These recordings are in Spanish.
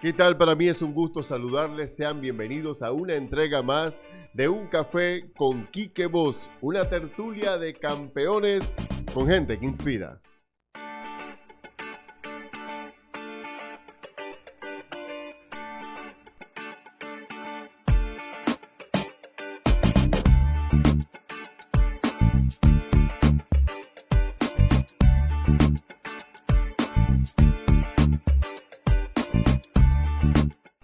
¿Qué tal? Para mí es un gusto saludarles. Sean bienvenidos a una entrega más de Un Café con Quique Voz, una tertulia de campeones con gente que inspira.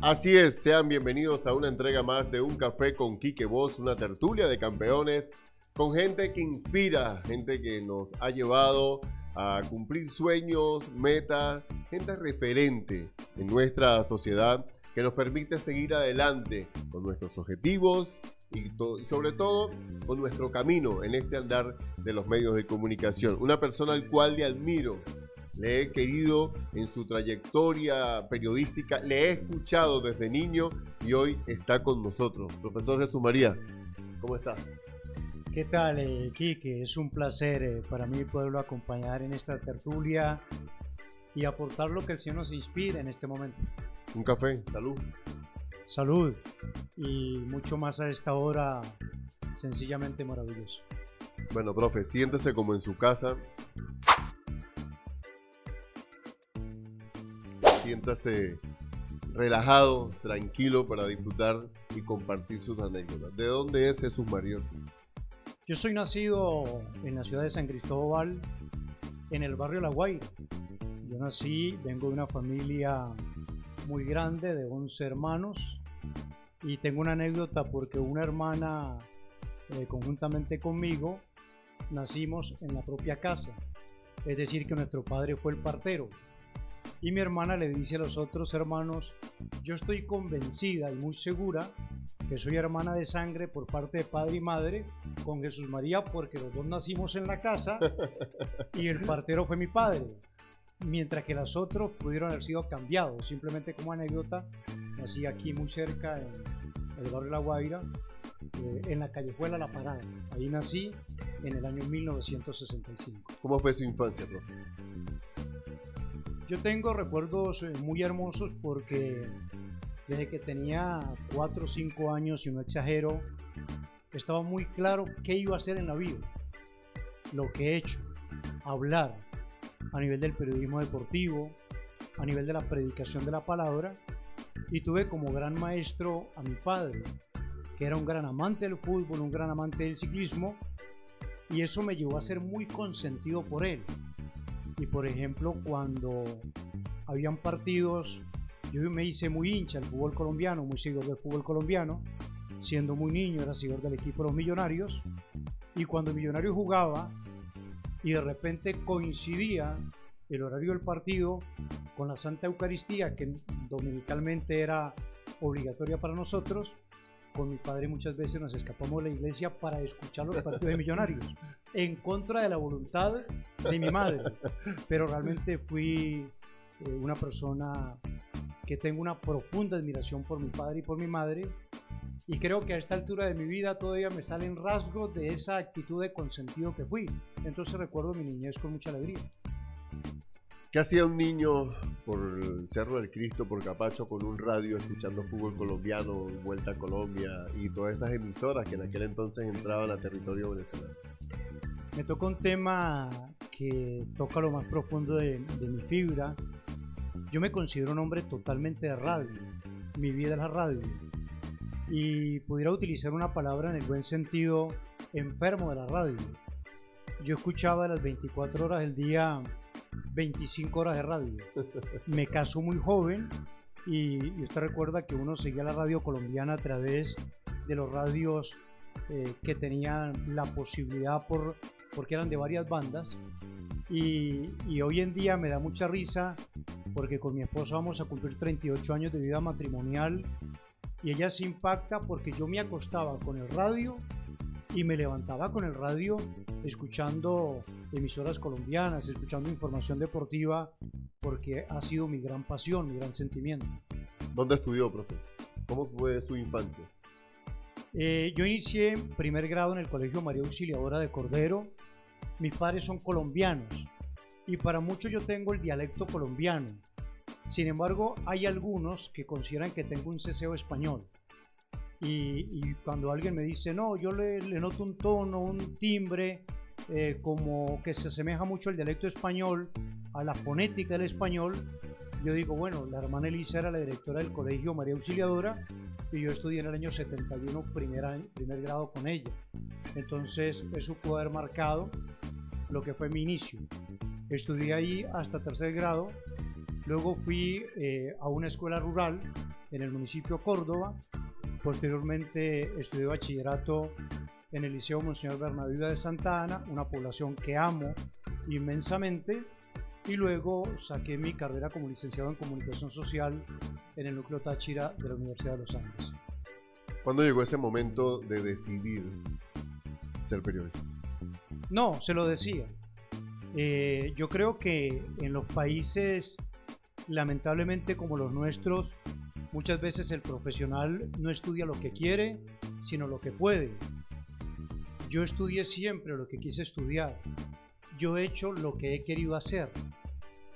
Así es, sean bienvenidos a una entrega más de Un Café con Quique Voz, una tertulia de campeones con gente que inspira, gente que nos ha llevado a cumplir sueños, metas, gente referente en nuestra sociedad que nos permite seguir adelante con nuestros objetivos y sobre todo con nuestro camino en este andar de los medios de comunicación. Una persona al cual le admiro. Le he querido en su trayectoria periodística, le he escuchado desde niño y hoy está con nosotros. Profesor Jesús María, ¿cómo está? ¿Qué tal, Quique? Es un placer para mí poderlo acompañar en esta tertulia y aportar lo que el Señor nos inspira en este momento. Un café, salud. Salud y mucho más a esta hora, sencillamente maravilloso. Bueno, profe, siéntese como en su casa. Siéntase relajado, tranquilo para disfrutar y compartir sus anécdotas. ¿De dónde es Jesús María? Yo soy nacido en la ciudad de San Cristóbal, en el barrio La Guaira. Yo vengo de una familia muy grande de 11 hermanos y tengo una anécdota porque una hermana conjuntamente conmigo nacimos en la propia casa. Es decir, que nuestro padre fue el partero. Y mi hermana le dice a los otros hermanos, yo estoy convencida y muy segura que soy hermana de sangre por parte de padre y madre con Jesús María porque los dos nacimos en la casa y el partero fue mi padre. Mientras que los otros pudieron haber sido cambiados. Simplemente como anécdota, nací aquí muy cerca en el barrio La Guaira, en la callejuela La Parada. Ahí nací en el año 1965. ¿Cómo fue su infancia, profe? Yo tengo recuerdos muy hermosos porque desde que tenía 4 o 5 años, y no exagero, estaba muy claro qué iba a hacer en la vida. Lo que he hecho, hablar a nivel del periodismo deportivo, a nivel de la predicación de la palabra, y tuve como gran maestro a mi padre, que era un gran amante del fútbol, un gran amante del ciclismo, y eso me llevó a ser muy consentido por él. Y por ejemplo, cuando habían partidos, yo me hice muy hincha del fútbol colombiano, muy seguidor del fútbol colombiano. Siendo muy niño era seguidor del equipo de los Millonarios. Y cuando Millonarios jugaba y de repente coincidía el horario del partido con la Santa Eucaristía, que dominicalmente era obligatoria para nosotros, con mi padre muchas veces nos escapamos de la iglesia para escuchar los partidos de Millonarios, en contra de la voluntad de mi madre. Pero realmente fui una persona que tengo una profunda admiración por mi padre y por mi madre, y creo que a esta altura de mi vida todavía me salen rasgos de esa actitud de consentido que fui. Entonces recuerdo mi niñez con mucha alegría. ¿Qué hacía un niño por el Cerro del Cristo, por Capacho, con un radio escuchando fútbol colombiano, Vuelta a Colombia y todas esas emisoras que en aquel entonces entraban a territorio venezolano? Me toca un tema que toca lo más profundo de mi fibra. Yo me considero un hombre totalmente de radio. Mi vida es la radio. Y pudiera utilizar una palabra en el buen sentido, enfermo de la radio. Yo escuchaba las 24 horas del día 25 horas de radio. Me casó muy joven y usted recuerda que uno seguía la radio colombiana a través de los radios que tenían la posibilidad porque eran de varias bandas y hoy en día me da mucha risa porque con mi esposa vamos a cumplir 38 años de vida matrimonial y ella se impacta porque yo me acostaba con el radio y me levantaba con el radio escuchando emisoras colombianas, escuchando información deportiva, porque ha sido mi gran pasión, mi gran sentimiento. ¿Dónde estudió, profe? ¿Cómo fue su infancia? Yo inicié primer grado en el Colegio María Auxiliadora de Cordero. Mis padres son colombianos y para muchos yo tengo el dialecto colombiano. Sin embargo, hay algunos que consideran que tengo un ceseo español. Y cuando alguien me dice, no, yo le noto un tono, un timbre, como que se asemeja mucho al dialecto español, a la fonética del español, yo digo, bueno, la hermana Elisa era la directora del colegio María Auxiliadora y yo estudié en el año 71 primer grado con ella. Entonces eso pudo haber marcado lo que fue mi inicio. Estudié ahí hasta tercer grado, luego fui a una escuela rural en el municipio de Córdoba, posteriormente estudié bachillerato en el Liceo Monseñor Bernabé de Santa Ana, una población que amo inmensamente, y luego saqué mi carrera como licenciado en Comunicación Social en el núcleo Táchira de la Universidad de los Andes. ¿Cuándo llegó ese momento de decidir ser periodista? No, se lo decía. Yo creo que en los países, lamentablemente como los nuestros, muchas veces el profesional no estudia lo que quiere, sino lo que puede. Yo estudié siempre lo que quise estudiar. Yo he hecho lo que he querido hacer.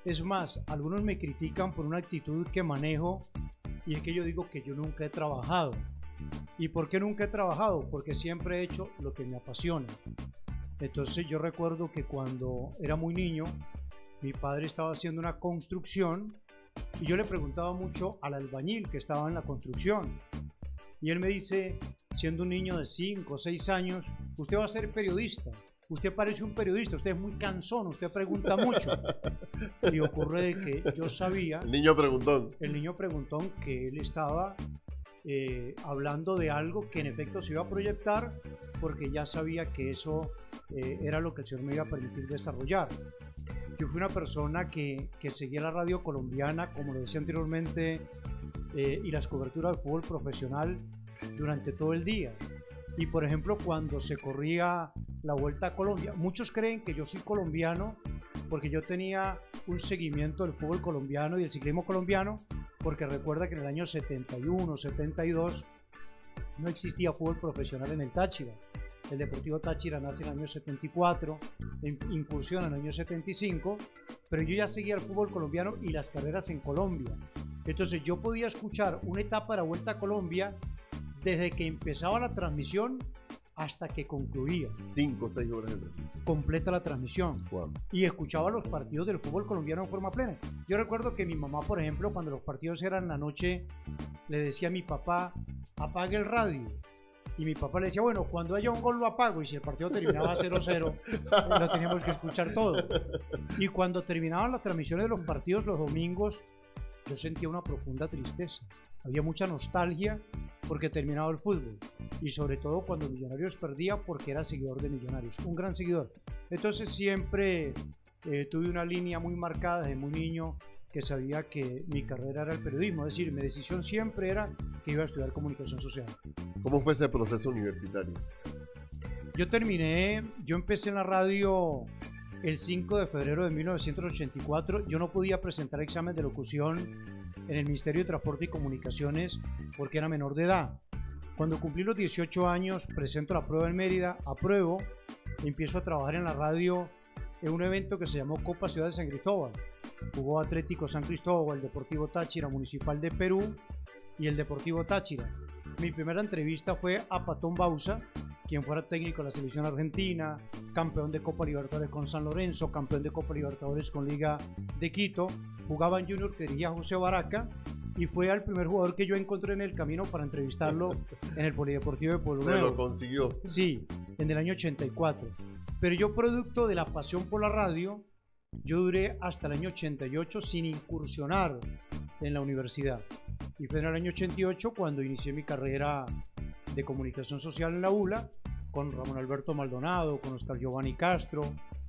Es más, algunos me critican por una actitud que manejo y es que yo digo que yo nunca he trabajado. ¿Y por qué nunca he trabajado? Porque siempre he hecho lo que me apasiona. Entonces yo recuerdo que cuando era muy niño, mi padre estaba haciendo una construcción y yo le preguntaba mucho al albañil que estaba en la construcción. Y él me dice, siendo un niño de 5 o 6 años, usted va a ser periodista. Usted parece un periodista, usted es muy cansón, usted pregunta mucho. Y ocurre de que yo sabía... El niño preguntón. El niño preguntón que él estaba hablando de algo que en efecto se iba a proyectar porque ya sabía que eso era lo que el Señor me iba a permitir desarrollar. Yo fui una persona que seguía la radio colombiana, como lo decía anteriormente, y las coberturas del fútbol profesional durante todo el día. Y por ejemplo, cuando se corría la Vuelta a Colombia, muchos creen que yo soy colombiano porque yo tenía un seguimiento del fútbol colombiano y el ciclismo colombiano, porque recuerda que en el año 71, 72 no existía fútbol profesional en el Táchira. El Deportivo Táchira nace en el año 74, incursiona en el año 75, pero yo ya seguía el fútbol colombiano y las carreras en Colombia. Entonces yo podía escuchar una etapa de la Vuelta a Colombia desde que empezaba la transmisión hasta que concluía. 5 o 6 horas de transmisión. Completa la transmisión. Wow. Y escuchaba los partidos del fútbol colombiano en forma plena. Yo recuerdo que mi mamá, por ejemplo, cuando los partidos eran en la noche, le decía a mi papá, apague el radio. Y mi papá le decía, bueno, cuando haya un gol lo apago. Y si el partido terminaba 0-0, lo teníamos que escuchar todo. Y cuando terminaban las transmisiones de los partidos los domingos, yo sentía una profunda tristeza. Había mucha nostalgia porque terminaba el fútbol. Y sobre todo cuando Millonarios perdía, porque era seguidor de Millonarios. Un gran seguidor. Entonces siempre tuve una línea muy marcada desde muy niño, que sabía que mi carrera era el periodismo. Es decir, mi decisión siempre era que iba a estudiar comunicación social. ¿Cómo fue ese proceso universitario? Yo empecé en la radio el 5 de febrero de 1984. Yo no podía presentar examen de locución en el Ministerio de Transporte y Comunicaciones porque era menor de edad. Cuando cumplí los 18 años, presento la prueba en Mérida, apruebo, empiezo a trabajar en la radio en un evento que se llamó Copa Ciudad de San Cristóbal. Jugó Atlético San Cristóbal, el Deportivo Táchira Municipal de Perú y el Deportivo Táchira. Mi primera entrevista fue a Patón Bausa, quien fuera técnico de la selección argentina, campeón de Copa Libertadores con San Lorenzo, campeón de Copa Libertadores con Liga de Quito. Jugaba en Junior, que dirigía José Baraca, y fue el primer jugador que yo encontré en el camino para entrevistarlo en el Polideportivo de Pueblo Nuevo. Se lo consiguió. Sí, en el año 84. Pero yo, producto de la pasión por la radio, yo duré hasta el año 88 sin incursionar en la universidad. Y fue en el año 88 cuando inicié mi carrera de comunicación social en la ULA, con Ramón Alberto Maldonado, con Oscar Giovanni Castro,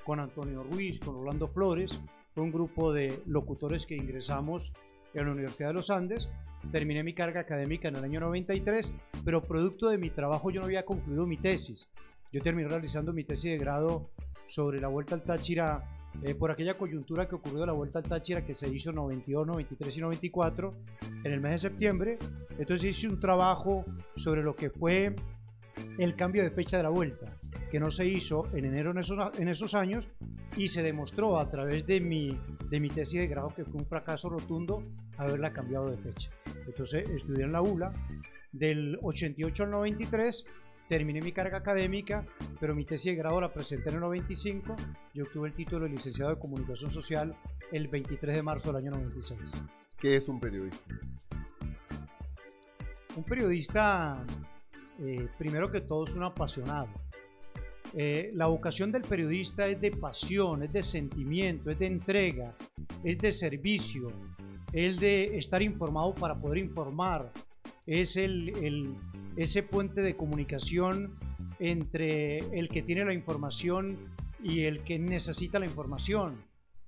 con Antonio Ruiz, con Orlando Flores. Fue un grupo de locutores que ingresamos en la Universidad de los Andes. Terminé mi carga académica en el año 93, pero producto de mi trabajo yo no había concluido mi tesis. Yo terminé realizando mi tesis de grado sobre la Vuelta al Táchira, por aquella coyuntura que ocurrió de la Vuelta al Táchira, que se hizo en 92, 93 y 94, en el mes de septiembre. Entonces hice un trabajo sobre lo que fue el cambio de fecha de la Vuelta, que no se hizo en enero en esos años, y se demostró a través de mi de mi tesis de grado, que fue un fracaso rotundo haberla cambiado de fecha. Entonces estudié en la ULA del 88 al 93, terminé mi carga académica, pero mi tesis de grado la presenté en el 95 y obtuve el título de licenciado de Comunicación Social el 23 de marzo del año 96. ¿Qué es un periodista? Un periodista, primero que todo, es un apasionado. La vocación del periodista es de pasión, es de sentimiento, es de entrega, es de servicio, es de estar informado para poder informar, es ese puente de comunicación entre el que tiene la información y el que necesita la información.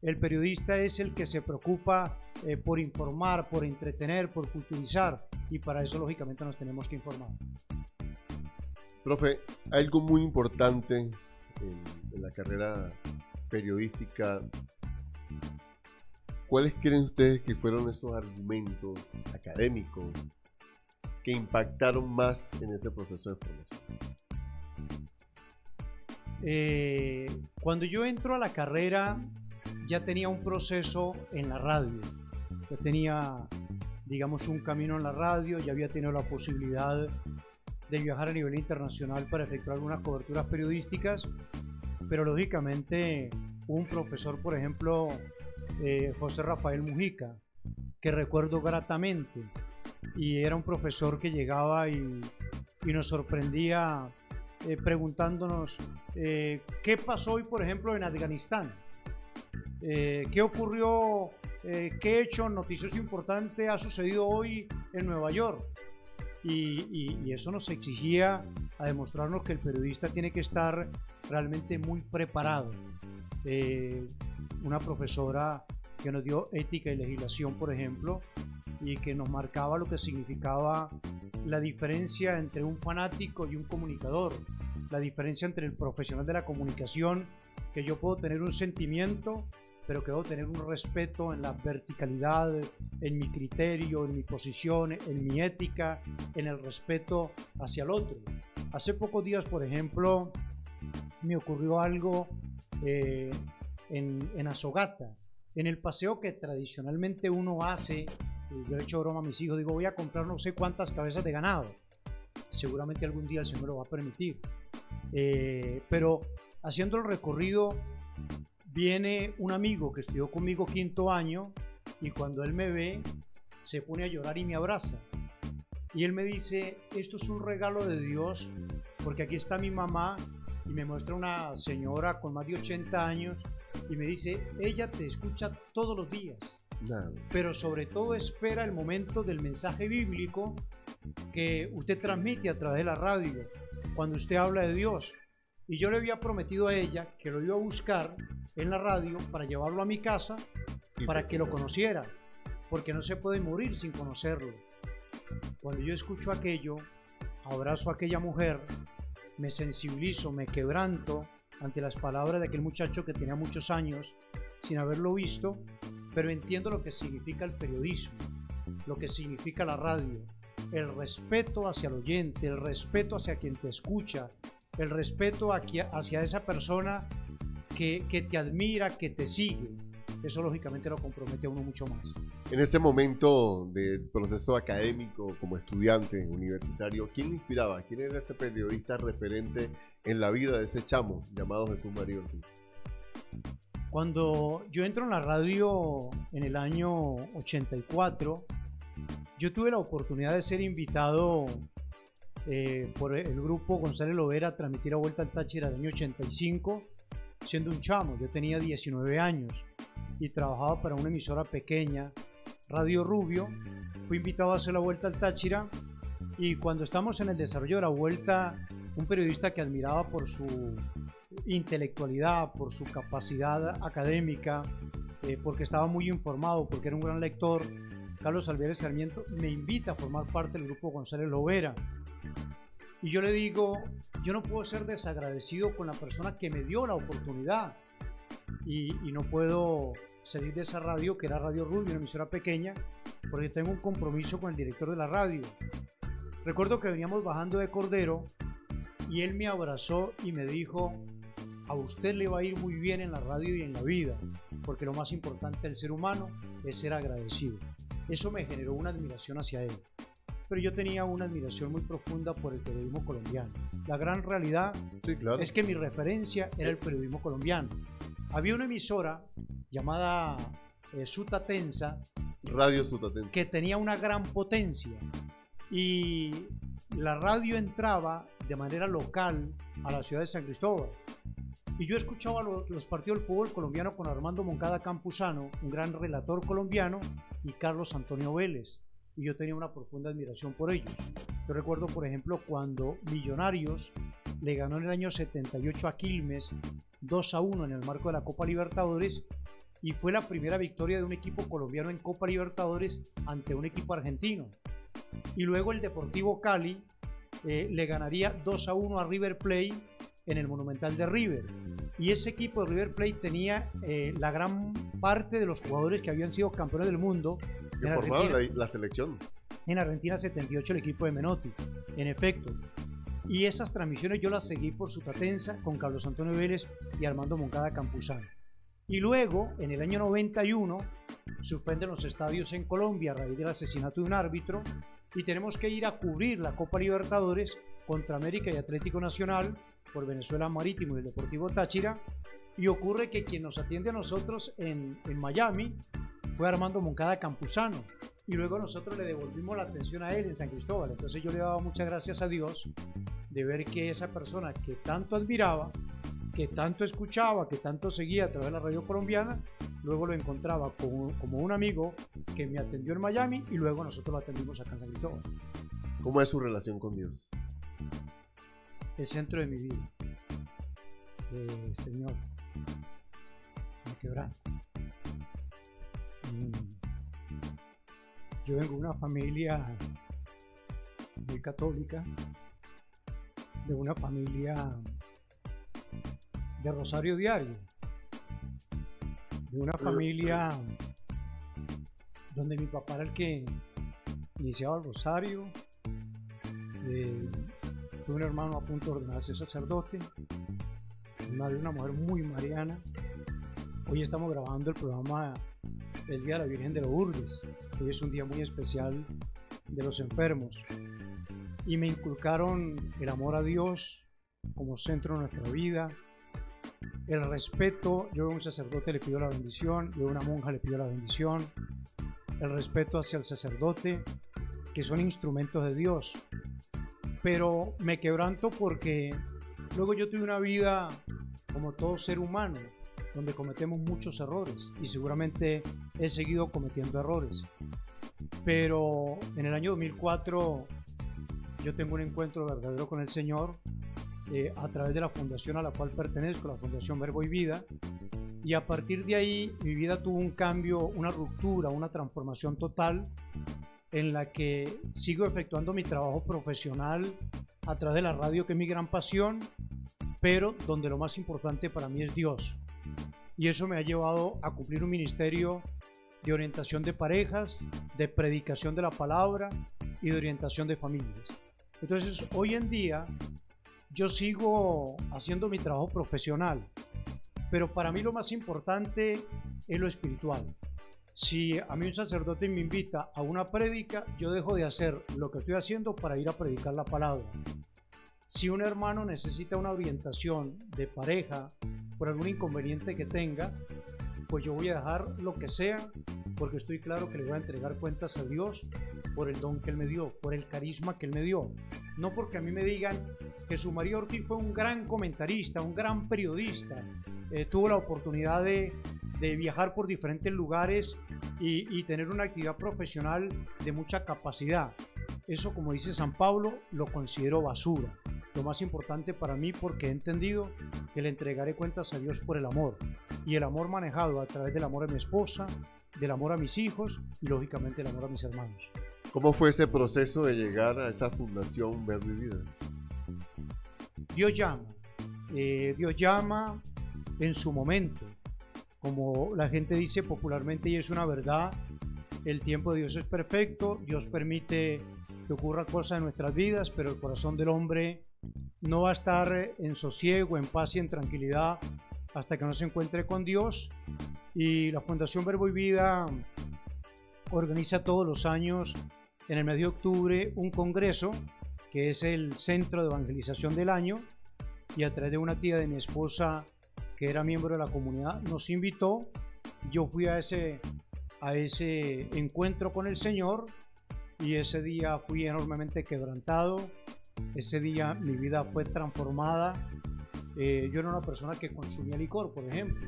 El periodista es el que se preocupa por informar, por entretener, por culturizar, y para eso lógicamente nos tenemos que informar. Profe, algo muy importante en la carrera periodística, ¿cuáles creen ustedes que fueron esos argumentos académicos que impactaron más en ese proceso de formación? Cuando yo entro a la carrera ya tenía un proceso en la radio, ya tenía, digamos, un camino en la radio, ya había tenido la posibilidad de viajar a nivel internacional para efectuar algunas coberturas periodísticas, pero lógicamente un profesor, por ejemplo, José Rafael Mujica, que recuerdo gratamente, y era un profesor que llegaba y nos sorprendía preguntándonos qué pasó hoy, por ejemplo, en Afganistán, qué ocurrió, qué hecho noticioso importante ha sucedido hoy en Nueva York. Y eso nos exigía a demostrarnos que el periodista tiene que estar realmente muy preparado. Una profesora que nos dio ética y legislación, por ejemplo, y que nos marcaba lo que significaba la diferencia entre un fanático y un comunicador, la diferencia entre el profesional de la comunicación, que yo puedo tener un sentimiento, pero que debo tener un respeto en la verticalidad, en mi criterio, en mi posición, en mi ética, en el respeto hacia el otro. Hace pocos días, por ejemplo, me ocurrió algo en Azogata, en el paseo que tradicionalmente uno hace. Yo le he hecho broma a mis hijos, digo, voy a comprar no sé cuántas cabezas de ganado. Seguramente algún día el Señor me lo va a permitir. Pero haciendo el recorrido, viene un amigo que estudió conmigo quinto año y cuando él me ve, se pone a llorar y me abraza. Y él me dice, esto es un regalo de Dios, porque aquí está mi mamá, y me muestra una señora con más de 80 años y me dice, ella te escucha todos los días. Pero sobre todo espera el momento del mensaje bíblico que usted transmite a través de la radio, cuando usted habla de Dios. Y yo le había prometido a ella que lo iba a buscar en la radio para llevarlo a mi casa para que lo conociera, porque no se puede morir sin conocerlo. Cuando yo escucho aquello, abrazo a aquella mujer, me sensibilizo, me quebranto ante las palabras de aquel muchacho que tenía muchos años sin haberlo visto, pero entiendo lo que significa el periodismo, lo que significa la radio, el respeto hacia el oyente, el respeto hacia quien te escucha, el respeto hacia esa persona que te admira, que te sigue. Eso lógicamente lo compromete a uno mucho más. En ese momento del proceso académico como estudiante universitario, ¿quién le inspiraba? ¿Quién era ese periodista referente en la vida de ese chamo llamado Jesús María Ortiz? Cuando yo entro en la radio en el año 84, yo tuve la oportunidad de ser invitado por el grupo González Lovera a transmitir a Vuelta al Táchira del año 85, siendo un chamo. Yo tenía 19 años y trabajaba para una emisora pequeña, Radio Rubio. Fui invitado a hacer la Vuelta al Táchira y cuando estamos en el desarrollo de la vuelta, un periodista que admiraba por su intelectualidad, por su capacidad académica, porque estaba muy informado, porque era un gran lector, Carlos Alveres Sarmiento, me invita a formar parte del grupo González Lovera. Y yo le digo, yo no puedo ser desagradecido con la persona que me dio la oportunidad y no puedo salir de esa radio, que era Radio Rubio, una emisora pequeña, porque tengo un compromiso con el director de la radio. Recuerdo que veníamos bajando de Cordero y él me abrazó y me dijo, a usted le va a ir muy bien en la radio y en la vida, porque lo más importante del ser humano es ser agradecido. Eso me generó una admiración hacia él. Pero yo tenía una admiración muy profunda por el periodismo colombiano. La gran realidad Sí, claro. es que mi referencia era el periodismo colombiano. Había una emisora llamada Sutatensa Radio Sutatensa. que tenía una gran potencia y la radio entraba de manera local a la ciudad de San Cristóbal. Y yo escuchaba los partidos del fútbol colombiano con Armando Moncada Campuzano, un gran relator colombiano, y Carlos Antonio Vélez. Y yo tenía una profunda admiración por ellos. Yo recuerdo, por ejemplo, cuando Millonarios le ganó en el año 78 a Quilmes 2-1 en el marco de la Copa Libertadores, y fue la primera victoria de un equipo colombiano en Copa Libertadores ante un equipo argentino. Y luego el Deportivo Cali le ganaría 2-1 a River Plate en el Monumental de River. Y ese equipo de River Plate tenía la gran parte de los jugadores que habían sido campeones del mundo. Que formaba la selección. En Argentina 78 el equipo de Menotti, en efecto. Y esas transmisiones yo las seguí por Sutatensa con Carlos Antonio Vélez y Armando Moncada Campuzano. Y luego, en el año 91, suspenden los estadios en Colombia a raíz del asesinato de un árbitro y tenemos que ir a cubrir la Copa Libertadores contra América y Atlético Nacional por Venezuela Marítimo y el Deportivo Táchira. Y ocurre que quien nos atiende a nosotros en Miami fue Armando Moncada Campuzano. Y luego nosotros le devolvimos la atención a él en San Cristóbal. Entonces yo le daba muchas gracias a Dios de ver que esa persona que tanto admiraba, que tanto escuchaba, que tanto seguía a través de la radio colombiana, luego lo encontraba como un amigo que me atendió en Miami y luego nosotros lo atendimos acá en San Cristóbal. ¿Cómo es su relación con Dios? El centro de mi vida. Señor, me quebranto. Yo vengo de una familia muy católica, de una familia de rosario diario, de una familia donde mi papá era el que iniciaba el rosario. Tuve un hermano a punto de ordenarse sacerdote, una mujer muy mariana. Hoy estamos grabando el programa El Día de la Virgen de Lourdes. Hoy es un día muy especial de los enfermos. Y me inculcaron el amor a Dios como centro de nuestra vida, el respeto. Yo a un sacerdote le pido la bendición, yo a una monja le pido la bendición, el respeto hacia el sacerdote, que son instrumentos de Dios. Pero me quebranto porque luego yo tuve una vida como todo ser humano, donde cometemos muchos errores y seguramente he seguido cometiendo errores. Pero en el año 2004 yo tengo un encuentro verdadero con el Señor a través de la fundación a la cual pertenezco, la Fundación Verbo y Vida, y a partir de ahí mi vida tuvo un cambio, una ruptura, una transformación total, en la que sigo efectuando mi trabajo profesional a través de la radio, que es mi gran pasión, pero donde lo más importante para mí es Dios. Y eso me ha llevado a cumplir un ministerio de orientación de parejas, de predicación de la palabra y de orientación de familias. Entonces, hoy en día yo sigo haciendo mi trabajo profesional, pero para mí lo más importante es lo espiritual. Si a mí un sacerdote me invita a una prédica, yo dejo de hacer lo que estoy haciendo para ir a predicar la palabra. Si un hermano necesita una orientación de pareja por algún inconveniente que tenga, pues yo voy a dejar lo que sea, porque estoy claro que le voy a entregar cuentas a Dios por el don que Él me dio, por el carisma que Él me dio. No porque a mí me digan que su María Ortiz fue un gran comentarista, un gran periodista, tuvo la oportunidad de viajar por diferentes lugares y tener una actividad profesional de mucha capacidad. Eso, como dice San Pablo, lo considero basura. Lo más importante para mí, porque he entendido que le entregaré cuentas a Dios por el amor, y el amor manejado a través del amor a mi esposa, del amor a mis hijos y lógicamente el amor a mis hermanos. ¿Cómo fue ese proceso de llegar a esa fundación Verbo y Vida? Dios llama en su momento. Como la gente dice popularmente, y es una verdad, el tiempo de Dios es perfecto. Dios permite que ocurra cosas en nuestras vidas, pero el corazón del hombre no va a estar en sosiego, en paz y en tranquilidad hasta que no se encuentre con Dios. Y la Fundación Verbo y Vida organiza todos los años, en el mes de octubre, un congreso que es el centro de evangelización del año, y a través de una tía de mi esposa que era miembro de la comunidad nos invitó. Yo fui a ese encuentro con el Señor, y ese día fui enormemente quebrantado. Ese día mi vida fue transformada. Yo era una persona que consumía licor, por ejemplo,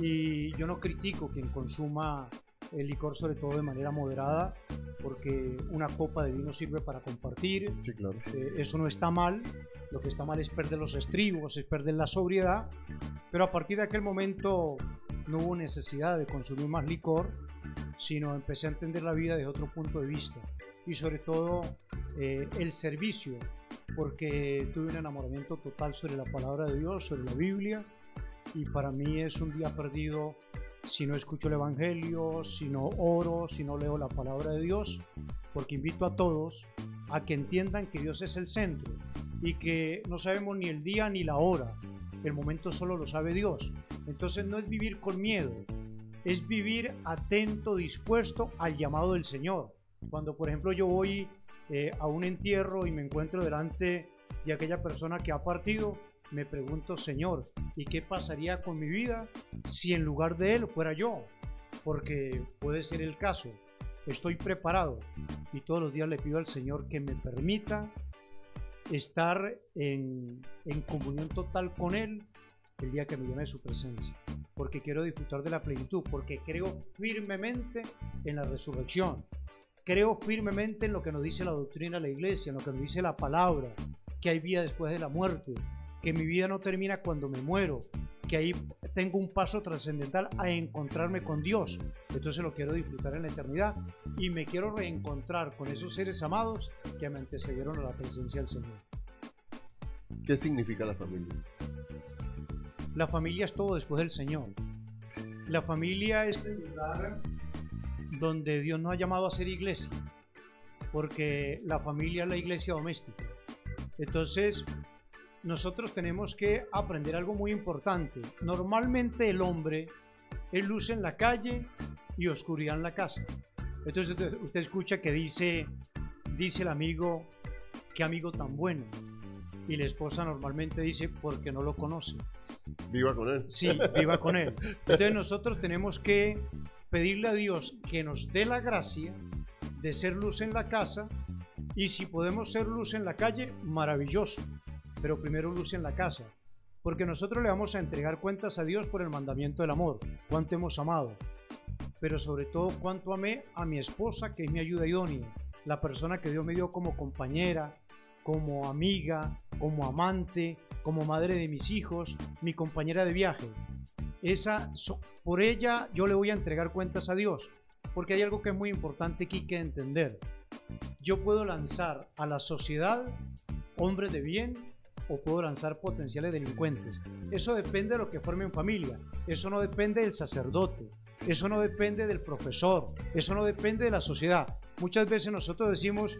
y yo no critico quien consuma el licor, sobre todo de manera moderada, porque una copa de vino sirve para compartir. Sí, claro. Eso no está mal. Lo que está mal es perder los estribos, es perder la sobriedad. Pero a partir de aquel momento no hubo necesidad de consumir más licor, sino empecé a entender la vida desde otro punto de vista, y sobre todo el servicio, porque tuve un enamoramiento total sobre la palabra de Dios, sobre la Biblia, y para mí es un día perdido si no escucho el Evangelio, si no oro, si no leo la palabra de Dios, porque invito a todos a que entiendan que Dios es el centro y que no sabemos ni el día ni la hora, el momento solo lo sabe Dios. Entonces no es vivir con miedo, es vivir atento, dispuesto al llamado del Señor. Cuando, por ejemplo, yo voy a un entierro y me encuentro delante de aquella persona que ha partido, me pregunto, Señor, ¿y qué pasaría con mi vida si en lugar de Él fuera yo? Porque puede ser el caso. Estoy preparado, y todos los días le pido al Señor que me permita estar en comunión total con Él el día que me llame su presencia, porque quiero disfrutar de la plenitud, porque creo firmemente en la resurrección, creo firmemente en lo que nos dice la doctrina de la iglesia, en lo que nos dice la palabra, que hay vida después de la muerte, que mi vida no termina cuando me muero, que ahí tengo un paso trascendental a encontrarme con Dios. Entonces lo quiero disfrutar en la eternidad, y me quiero reencontrar con esos seres amados que me antecedieron a la presencia del Señor. ¿Qué significa la familia? La familia es todo después del Señor. La familia es el lugar donde Dios nos ha llamado a ser iglesia, porque la familia es la iglesia doméstica. Entonces, nosotros tenemos que aprender algo muy importante. Normalmente el hombre es luz en la calle y oscuridad en la casa. Entonces usted escucha que dice el amigo, qué amigo tan bueno. Y la esposa normalmente dice, porque no lo conoce. Viva con él. Sí, viva con él. Entonces nosotros tenemos que pedirle a Dios que nos dé la gracia de ser luz en la casa, y si podemos ser luz en la calle, maravilloso, pero primero luz en la casa, porque nosotros le vamos a entregar cuentas a Dios por el mandamiento del amor, cuánto hemos amado, pero sobre todo cuánto amé a mi esposa, que es mi ayuda idónea, la persona que Dios me dio como compañera, como amiga, como amante, como madre de mis hijos, mi compañera de viaje. Por ella yo le voy a entregar cuentas a Dios, porque hay algo que es muy importante aquí que entender. Yo puedo lanzar a la sociedad hombres de bien, o puedo lanzar potenciales delincuentes. Eso depende de lo que forme en familia. Eso no depende del sacerdote, eso no depende del profesor, eso no depende de la sociedad. Muchas veces nosotros decimos,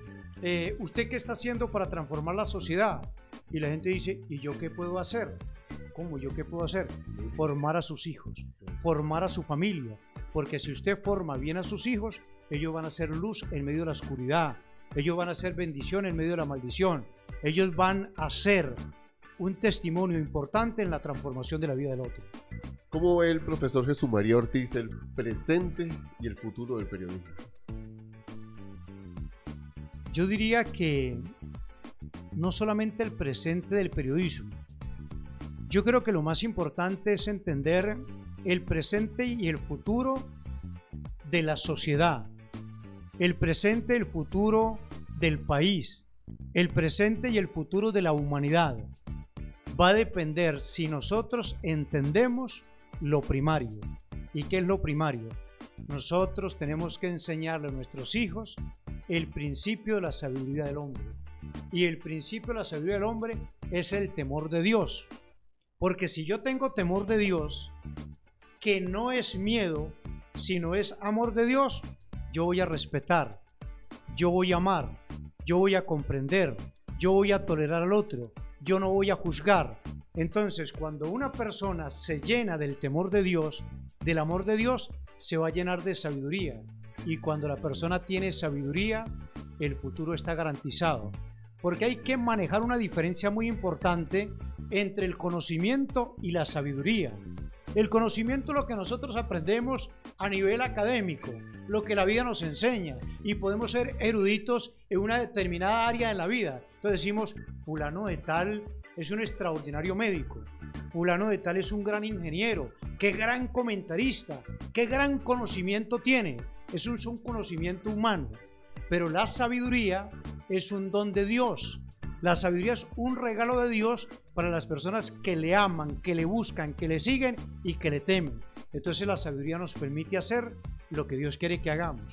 ¿usted qué está haciendo para transformar la sociedad? Y la gente dice, ¿y yo qué puedo hacer? ¿Cómo yo qué puedo hacer? Formar a sus hijos, formar a su familia, porque si usted forma bien a sus hijos, ellos van a ser luz en medio de la oscuridad, ellos van a ser bendición en medio de la maldición, ellos van a ser un testimonio importante en la transformación de la vida del otro. ¿Cómo ve el profesor Jesús María Ortiz el presente y el futuro del periodismo? Yo diría que no solamente el presente del periodismo. Yo creo que lo más importante es entender el presente y el futuro de la sociedad, el presente y el futuro del país, el presente y el futuro de la humanidad. Va a depender si nosotros entendemos lo primario. ¿Y qué es lo primario? Nosotros tenemos que enseñarle a nuestros hijos el principio de la sabiduría del hombre. Y el principio de la sabiduría del hombre es el temor de Dios. Porque si yo tengo temor de Dios, que no es miedo, sino es amor de Dios, yo voy a respetar, yo voy a amar, yo voy a comprender, yo voy a tolerar al otro, yo no voy a juzgar. Entonces, cuando una persona se llena del temor de Dios, del amor de Dios, se va a llenar de sabiduría. Y cuando la persona tiene sabiduría, el futuro está garantizado. Porque hay que manejar una diferencia muy importante entre el conocimiento y la sabiduría. El conocimiento es lo que nosotros aprendemos a nivel académico, lo que la vida nos enseña, y podemos ser eruditos en una determinada área de la vida. Entonces decimos, fulano de tal es un extraordinario médico, fulano de tal es un gran ingeniero, qué gran comentarista, qué gran conocimiento tiene. Eso es un conocimiento humano, pero la sabiduría es un don de Dios. La sabiduría es un regalo de Dios para las personas que le aman, que le buscan, que le siguen y que le temen. Entonces la sabiduría nos permite hacer lo que Dios quiere que hagamos.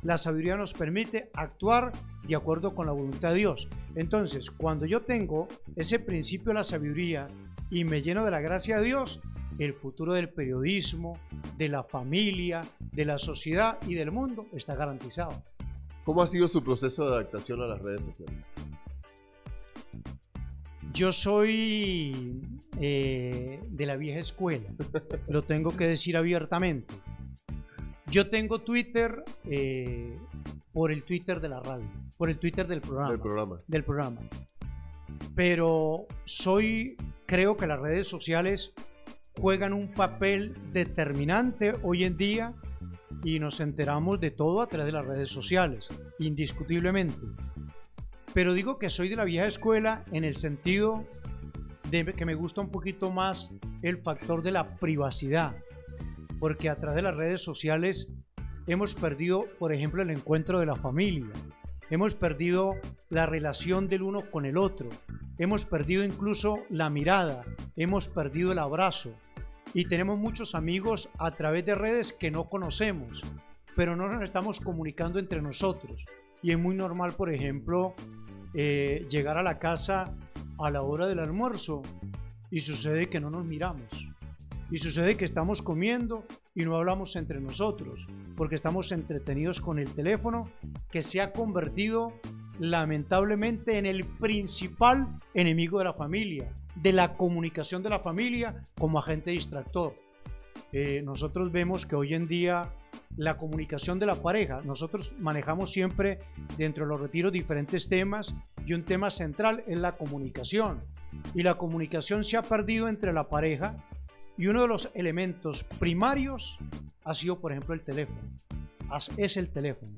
La sabiduría nos permite actuar de acuerdo con la voluntad de Dios. Entonces, cuando yo tengo ese principio de la sabiduría y me lleno de la gracia de Dios, el futuro del periodismo, de la familia, de la sociedad y del mundo está garantizado. ¿Cómo ha sido su proceso de adaptación a las redes sociales? Yo soy de la vieja escuela, lo tengo que decir abiertamente. Yo tengo Twitter por el Twitter de la radio, por el Twitter del programa. Pero creo que las redes sociales juegan un papel determinante hoy en día y nos enteramos de todo a través de las redes sociales, indiscutiblemente. Pero digo que soy de la vieja escuela en el sentido de que me gusta un poquito más el factor de la privacidad, porque a través de las redes sociales hemos perdido, por ejemplo, el encuentro de la familia, hemos perdido la relación del uno con el otro, hemos perdido incluso la mirada, hemos perdido el abrazo, y tenemos muchos amigos a través de redes que no conocemos, pero no nos estamos comunicando entre nosotros. Y es muy normal, por ejemplo, llegar a la casa a la hora del almuerzo y sucede que no nos miramos. Y sucede que estamos comiendo y no hablamos entre nosotros porque estamos entretenidos con el teléfono, que se ha convertido lamentablemente en el principal enemigo de la familia, de la comunicación de la familia como agente distractor. Nosotros vemos que hoy en día la comunicación de la pareja, nosotros manejamos siempre dentro de los retiros diferentes temas y un tema central es la comunicación, y la comunicación se ha perdido entre la pareja y uno de los elementos primarios ha sido, por ejemplo, el teléfono, es el teléfono,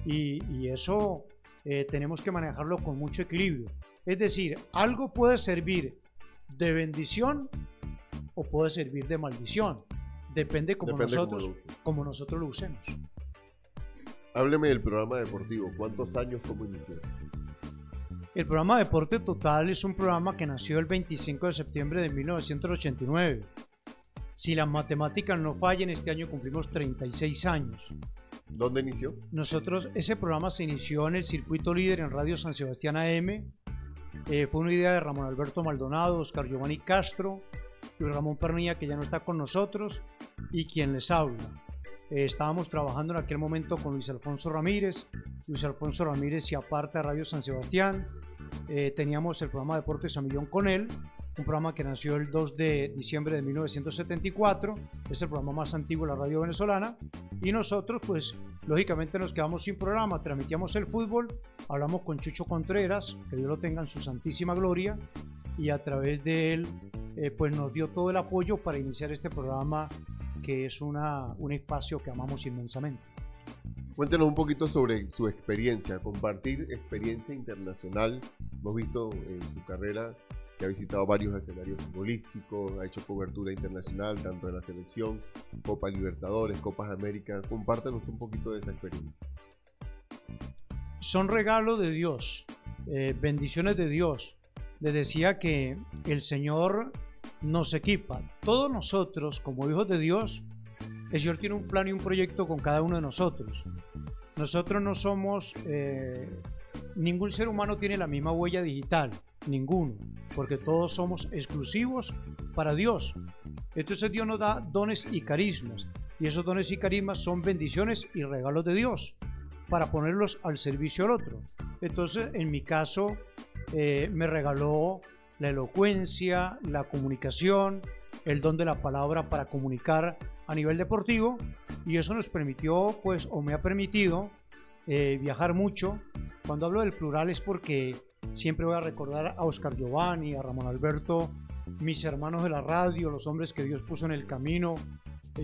y eso tenemos que manejarlo con mucho equilibrio. Es decir, algo puede servir de bendición o puede servir de maldición. Depende como nosotros lo usemos. Hábleme del programa deportivo. ¿Cuántos años, cómo inició? El programa Deporte Total es un programa que nació el 25 de septiembre de 1989. Si las matemáticas no fallan, este año cumplimos 36 años. ¿Dónde inició? Ese programa se inició en el Circuito Líder en Radio San Sebastián AM. Fue una idea de Ramón Alberto Maldonado, Oscar Giovanni Castro, Luis Ramón Pernilla, que ya no está con nosotros, y quien les habla. Estábamos trabajando en aquel momento con Luis Alfonso Ramírez. Luis Alfonso Ramírez se aparta de Radio San Sebastián. Teníamos el programa Deportes a Millón con él, un programa que nació el 2 de diciembre de 1974. Es el programa más antiguo de la radio venezolana. Y nosotros, pues, lógicamente nos quedamos sin programa. Transmitíamos el fútbol, hablamos con Chucho Contreras, que Dios lo tenga en su santísima gloria, y a través de él pues nos dio todo el apoyo para iniciar este programa, que es un espacio que amamos inmensamente. Cuéntenos un poquito sobre su experiencia, compartir experiencia internacional. Hemos visto en su carrera que ha visitado varios escenarios futbolísticos, ha hecho cobertura internacional, tanto de la selección, Copa Libertadores, Copas América. Compártanos un poquito de esa experiencia. Son regalos de Dios, bendiciones de Dios. Les decía que el Señor nos equipa. Todos nosotros, como hijos de Dios, el Señor tiene un plan y un proyecto con cada uno de nosotros. Nosotros no somos, ningún ser humano tiene la misma huella digital, ninguno, porque todos somos exclusivos para Dios. Entonces Dios nos da dones y carismas, y esos dones y carismas son bendiciones y regalos de Dios para ponerlos al servicio del otro. Entonces, en mi caso, me regaló la elocuencia, la comunicación, el don de la palabra para comunicar a nivel deportivo, y eso nos permitió, pues, o me ha permitido viajar mucho. Cuando hablo del plural es porque siempre voy a recordar a Oscar Giovanni, a Ramón Alberto, mis hermanos de la radio, los hombres que Dios puso en el camino.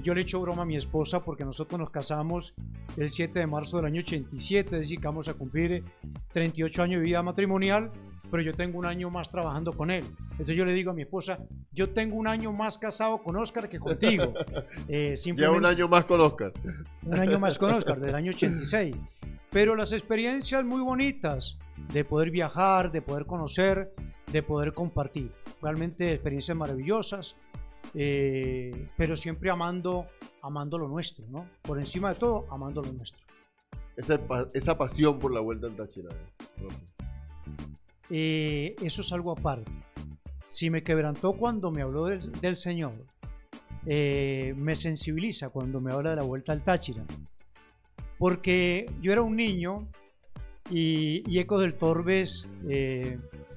Yo le echo broma a mi esposa porque nosotros nos casamos el 7 de marzo del año 87, es decir, que vamos a cumplir 38 años de vida matrimonial, pero yo tengo un año más trabajando con él. Entonces yo le digo a mi esposa, yo tengo un año más casado con Oscar que contigo. Ya un año más con Oscar. Un año más con Oscar, del año 86. Pero las experiencias muy bonitas de poder viajar, de poder conocer, de poder compartir. Realmente experiencias maravillosas, pero siempre amando lo nuestro, ¿no? Por encima de todo, amando lo nuestro. Esa pasión por la Vuelta al Táchira. Eso es algo aparte. Si me quebrantó cuando me habló del Señor, me sensibiliza cuando me habla de la Vuelta al Táchira. Porque yo era un niño y Ecos del Torbes,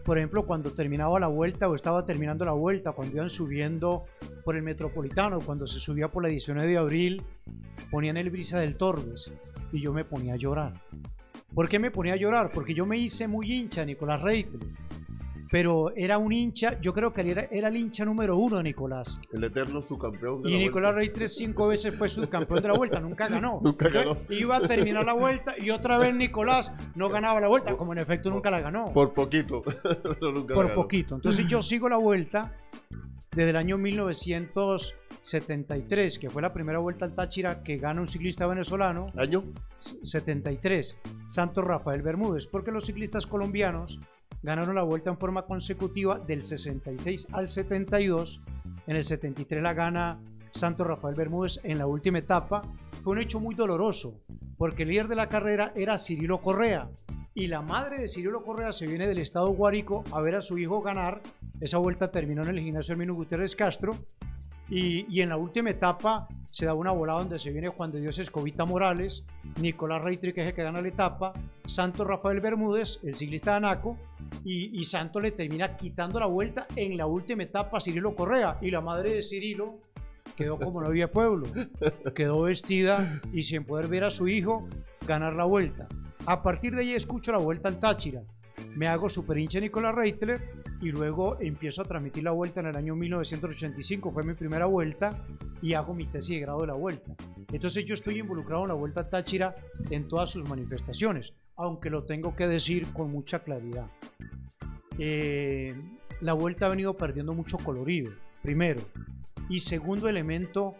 por ejemplo, cuando terminaba la vuelta o estaba terminando la vuelta, cuando iban subiendo por el Metropolitano, cuando se subía por la 19 de abril, ponían el Brisa del Torbes y yo me ponía a llorar. ¿Por qué me ponía a llorar? Porque yo me hice muy hincha de Nicolás Reytre, pero era un hincha, yo creo que era el hincha número 1 de Nicolás. El eterno subcampeón de la Y Nicolás Vuelta. Reytre 5 veces fue subcampeón de la vuelta, nunca ganó. Nunca ganó. Iba a terminar la vuelta y otra vez Nicolás no ganaba la vuelta, como en efecto nunca la ganó. Por poquito. Pero nunca Por la ganó. poquito. Entonces yo sigo la vuelta desde el año 1973, que fue la primera Vuelta al Táchira que gana un ciclista venezolano. ¿Año? 73, Santos Rafael Bermúdez, porque los ciclistas colombianos ganaron la vuelta en forma consecutiva del 66 al 72. En el 73 la gana Santos Rafael Bermúdez en la última etapa. Fue un hecho muy doloroso, porque el líder de la carrera era Cirilo Correa, y la madre de Cirilo Correa se viene del estado Guárico a ver a su hijo ganar. Esa vuelta terminó en el gimnasio Herminio Gutiérrez Castro, y en la última etapa se da una volada donde se viene Juan de Dios Escobita Morales, Nicolás Reytre, que es el que gana la etapa, Santos Rafael Bermúdez, el ciclista de Anaco, y Santos le termina quitando la vuelta en la última etapa a Cirilo Correa, y la madre de Cirilo quedó como no había pueblo, quedó vestida y sin poder ver a su hijo ganar la vuelta. A partir de ahí escucho la Vuelta al Táchira, me hago super hincha de Nicolás Reytre y luego empiezo a transmitir la vuelta en el año 1985, fue mi primera vuelta, y hago mi tesis de grado de la vuelta. Entonces yo estoy involucrado en la Vuelta al Táchira en todas sus manifestaciones, aunque lo tengo que decir con mucha claridad. La vuelta ha venido perdiendo mucho colorido, primero. Y segundo elemento,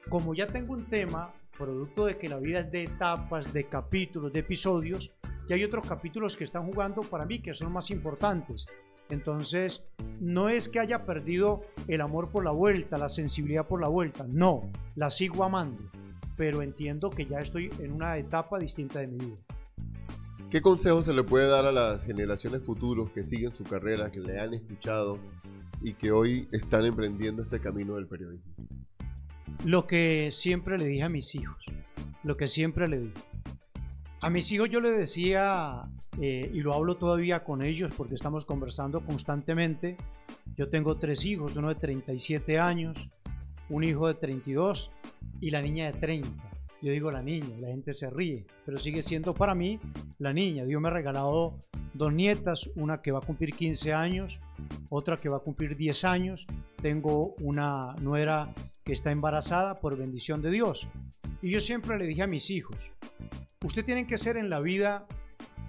como ya tengo un tema, producto de que la vida es de etapas, de capítulos, de episodios, y hay otros capítulos que están jugando para mí que son más importantes. Entonces, no es que haya perdido el amor por la vuelta, la sensibilidad por la vuelta, no, la sigo amando, pero entiendo que ya estoy en una etapa distinta de mi vida. ¿Qué consejo se le puede dar a las generaciones futuras que siguen su carrera, que le han escuchado y que hoy están emprendiendo este camino del periodismo? Lo que siempre le dije a mis hijos, lo que siempre le dije. A mis hijos yo les decía, y lo hablo todavía con ellos porque estamos conversando constantemente. Yo tengo 3 hijos, uno de 37 años, un hijo de 32 y la niña de 30. Yo digo la niña, la gente se ríe, pero sigue siendo para mí la niña. Dios me ha regalado 2 nietas, una que va a cumplir 15 años, otra que va a cumplir 10 años. Tengo una nuera que está embarazada por bendición de Dios. Y yo siempre le dije a mis hijos, ustedes tienen que ser en la vida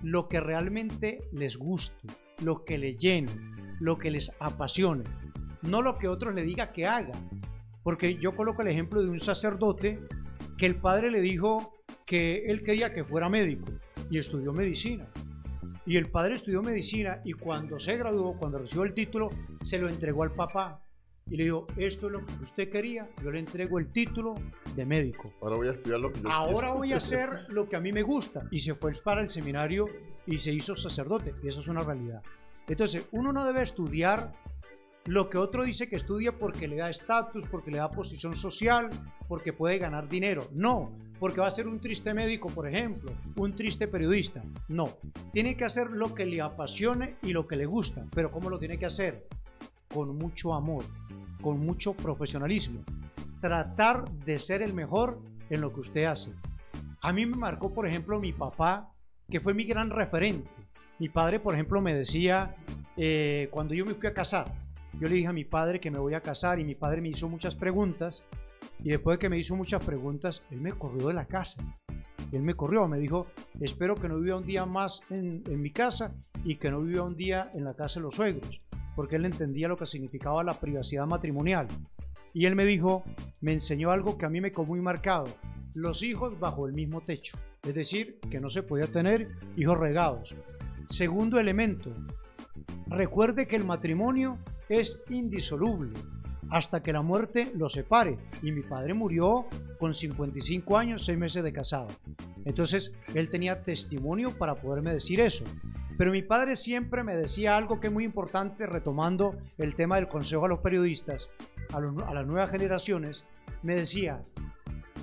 lo que realmente les guste, lo que les llene, lo que les apasione, no lo que otros le digan que hagan. Porque yo coloco el ejemplo de un sacerdote que el padre le dijo que él quería que fuera médico y estudió medicina. Y el padre estudió medicina y cuando se graduó, cuando recibió el título, se lo entregó al papá. Y le dijo, esto es lo que usted quería, yo le entrego el título de médico. Ahora voy a estudiar lo que yo Ahora voy a hacer lo que a mí me gusta. Y se fue para el seminario y se hizo sacerdote. Y eso es una realidad. Entonces, uno no debe estudiar lo que otro dice que estudia porque le da estatus, porque le da posición social, porque puede ganar dinero. No, porque va a ser un triste médico, por ejemplo, un triste periodista. No, tiene que hacer lo que le apasione y lo que le gusta. Pero ¿cómo lo tiene que hacer? Con mucho amor, con mucho profesionalismo. Tratar de ser el mejor en lo que usted hace. A mí me marcó, por ejemplo, mi papá, que fue mi gran referente. Mi padre, por ejemplo, me decía, cuando yo me fui a casar, yo le dije a mi padre que me voy a casar y mi padre me hizo muchas preguntas y después de que me hizo muchas preguntas, él me corrió de la casa. Él me corrió, me dijo, espero que no viva un día más en mi casa y que no viva un día en la casa de los suegros, porque él entendía lo que significaba la privacidad matrimonial. Y él me dijo, me enseñó algo que a mí me quedó muy marcado, los hijos bajo el mismo techo, es decir, que no se podía tener hijos regados. Segundo elemento, recuerde que el matrimonio es indisoluble hasta que la muerte lo separe. Y mi padre murió con 55 años, 6 meses de casado. Entonces, él tenía testimonio para poderme decir eso. Pero mi padre siempre me decía algo que es muy importante, retomando el tema del consejo a los periodistas, a las nuevas generaciones. Me decía,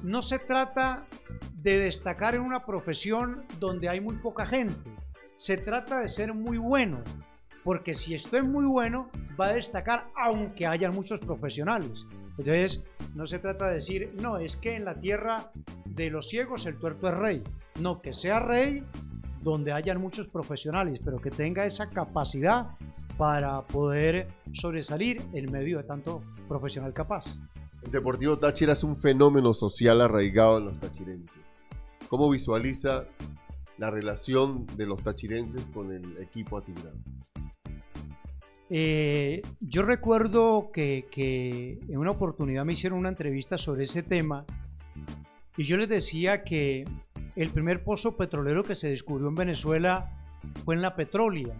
no se trata de destacar en una profesión donde hay muy poca gente. Se trata de ser muy bueno. Porque si esto es muy bueno, va a destacar aunque haya muchos profesionales. Entonces, no se trata de decir, no, es que en la tierra de los ciegos el tuerto es rey. No, que sea rey donde hayan muchos profesionales, pero que tenga esa capacidad para poder sobresalir en medio de tanto profesional capaz. El Deportivo Táchira es un fenómeno social arraigado en los tachirenses. ¿Cómo visualiza la relación de los tachirenses con el equipo atigrado? Yo recuerdo que en una oportunidad me hicieron una entrevista sobre ese tema y yo les decía que el primer pozo petrolero que se descubrió en Venezuela fue en La Petrolia,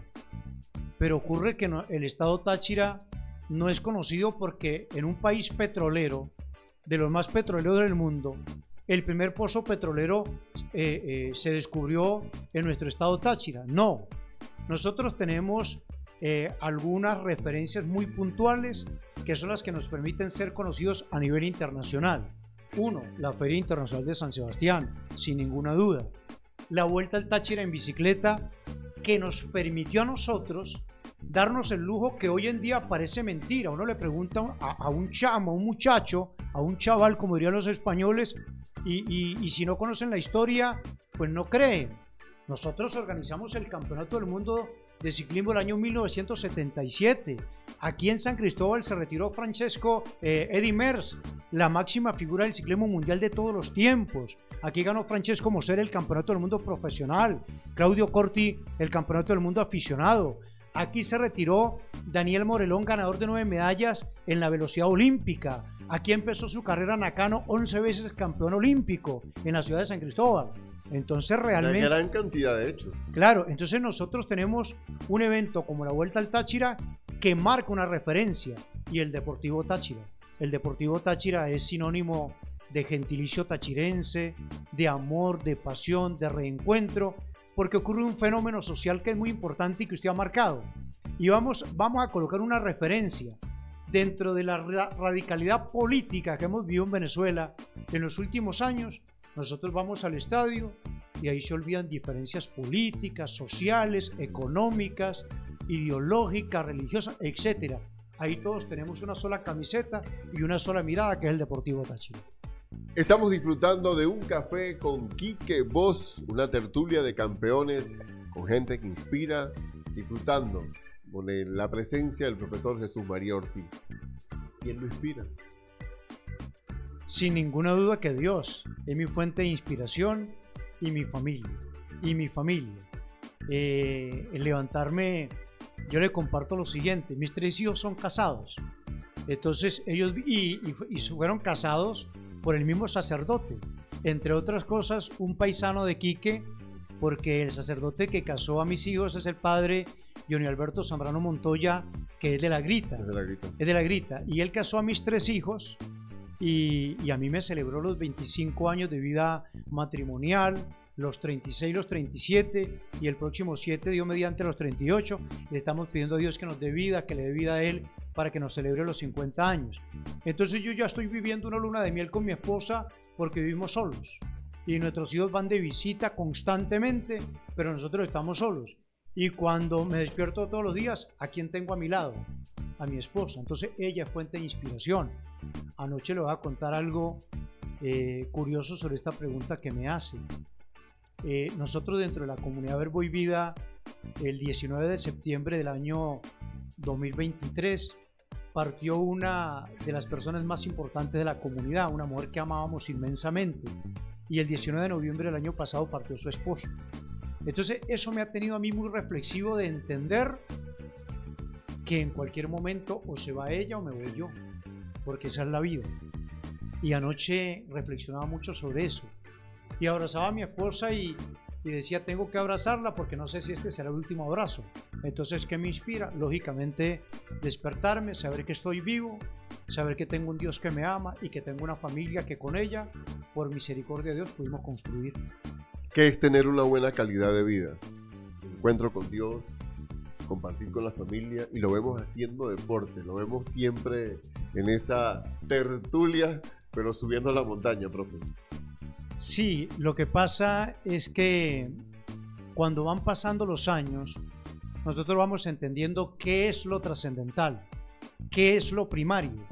pero ocurre que el estado Táchira no es conocido porque en un país petrolero, de los más petroleros del mundo, el primer pozo petrolero se descubrió en nuestro estado Táchira. No, nosotros tenemos algunas referencias muy puntuales que son las que nos permiten ser conocidos a nivel internacional. Uno, la Feria Internacional de San Sebastián, sin ninguna duda. La Vuelta al Táchira en bicicleta, que nos permitió a nosotros darnos el lujo que hoy en día parece mentira. Uno le pregunta a un chamo, a un muchacho, a un chaval, como dirían los españoles, y si no conocen la historia, pues no creen. Nosotros organizamos el Campeonato del Mundo de Ciclismo el año 1977. Aquí en San Cristóbal se retiró Francesco Eddy Merckx, la máxima figura del ciclismo mundial de todos los tiempos. Aquí ganó Francesco Moser el Campeonato del Mundo profesional, Claudio Corti el Campeonato del Mundo aficionado. Aquí se retiró Daniel Morelón, ganador de 9 medallas en la velocidad olímpica. Aquí empezó su carrera Nakano, 11 veces campeón olímpico en la ciudad de San Cristóbal. Entonces realmente... Una gran cantidad de hechos. Claro, entonces nosotros tenemos un evento como la Vuelta al Táchira que marca una referencia, y el Deportivo Táchira. El Deportivo Táchira es sinónimo de gentilicio tachirense, de amor, de pasión, de reencuentro, porque ocurre un fenómeno social que es muy importante y que usted ha marcado. Y vamos a colocar una referencia dentro de la radicalidad política que hemos vivido en Venezuela en los últimos años. Nosotros vamos al estadio y ahí se olvidan diferencias políticas, sociales, económicas, ideológicas, religiosas, etc. Ahí todos tenemos una sola camiseta y una sola mirada, que es el Deportivo Táchira. Estamos disfrutando de un café con Quique Voz, una tertulia de campeones con gente que inspira, disfrutando con la presencia del profesor Jesús María Ortiz. ¿Quién lo inspira? Sin ninguna duda que Dios es mi fuente de inspiración y mi familia. El levantarme, yo le comparto lo siguiente: mis 3 hijos son casados. Entonces ellos y fueron casados por el mismo sacerdote. Entre otras cosas, un paisano de Quique, porque el sacerdote que casó a mis hijos es el padre Johnny Alberto Zambrano Montoya, que es de La Grita. Es de La Grita. Y él casó a mis 3 hijos. Y a mí me celebró los 25 años de vida matrimonial, los 36, los 37 y el próximo 7, Dios mediante, los 38. Le estamos pidiendo a Dios que nos dé vida, que le dé vida a él para que nos celebre los 50 años. Entonces yo ya estoy viviendo una luna de miel con mi esposa porque vivimos solos. Y nuestros hijos van de visita constantemente, pero nosotros estamos solos. Y cuando me despierto todos los días, ¿a quién tengo a mi lado? A mi esposa. Entonces ella es fuente de inspiración. Anoche le voy a contar algo curioso sobre esta pregunta que me hace. Nosotros dentro de la comunidad Verbo y Vida, el 19 de septiembre del año 2023, partió una de las personas más importantes de la comunidad, una mujer que amábamos inmensamente. Y el 19 de noviembre del año pasado partió su esposo. Entonces eso me ha tenido a mí muy reflexivo de entender que en cualquier momento o se va ella o me voy yo, porque esa es la vida. Y anoche reflexionaba mucho sobre eso. Y abrazaba a mi esposa y decía, tengo que abrazarla porque no sé si este será el último abrazo. Entonces, ¿qué me inspira? Lógicamente, despertarme, saber que estoy vivo, saber que tengo un Dios que me ama y que tengo una familia que con ella, por misericordia de Dios, pudimos construir. ¿Qué es tener una buena calidad de vida? Encuentro con Dios, compartir con la familia, y lo vemos haciendo deporte, lo vemos siempre en esa tertulia, pero subiendo la montaña, profe. Sí, lo que pasa es que cuando van pasando los años, nosotros vamos entendiendo qué es lo trascendental, qué es lo primario.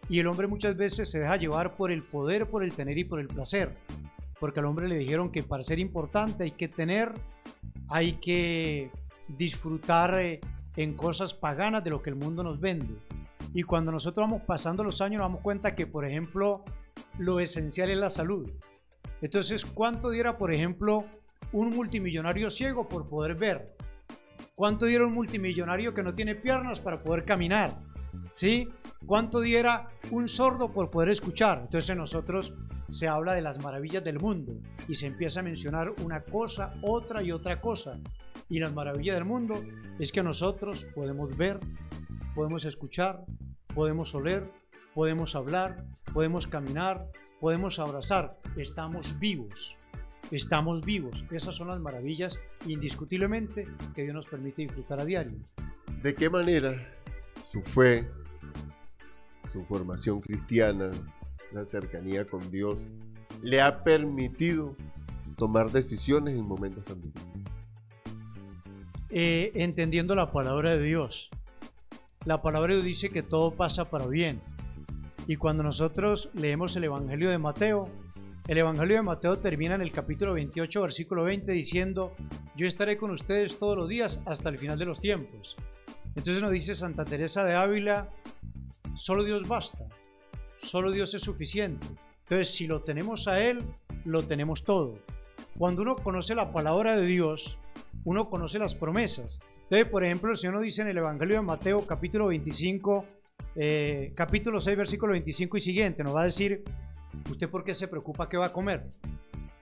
Y el hombre muchas veces se deja llevar por el poder, por el tener y por el placer. Porque al hombre le dijeron que para ser importante hay que tener, hay que disfrutar en cosas paganas de lo que el mundo nos vende. Y cuando nosotros vamos pasando los años nos damos cuenta que, por ejemplo, lo esencial es la salud. Entonces, ¿cuánto diera, por ejemplo, un multimillonario ciego por poder ver? ¿Cuánto diera un multimillonario que no tiene piernas para poder caminar? ¿Sí? ¿Cuánto diera un sordo por poder escuchar? Entonces en nosotros se habla de las maravillas del mundo y se empieza a mencionar una cosa, otra y otra cosa. Y las maravillas del mundo es que nosotros podemos ver, podemos escuchar, podemos oler, podemos hablar, podemos caminar, podemos abrazar. Estamos vivos. Estamos vivos. Esas son las maravillas indiscutiblemente que Dios nos permite disfrutar a diario. ¿De qué manera su fe, su formación cristiana, esa cercanía con Dios, le ha permitido tomar decisiones en momentos tan difíciles? Entendiendo la palabra de Dios. La palabra de Dios dice que todo pasa para bien. Y cuando nosotros leemos el Evangelio de Mateo, el Evangelio de Mateo termina en el capítulo 28, versículo 20, diciendo: yo estaré con ustedes todos los días hasta el final de los tiempos. Entonces nos dice Santa Teresa de Ávila, solo Dios basta, solo Dios es suficiente. Entonces, si lo tenemos a Él, lo tenemos todo. Cuando uno conoce la palabra de Dios, uno conoce las promesas. Entonces, por ejemplo, el Señor nos dice en el Evangelio de Mateo, capítulo 25, capítulo 6, versículo 25 y siguiente, nos va a decir: ¿usted por qué se preocupa qué va a comer?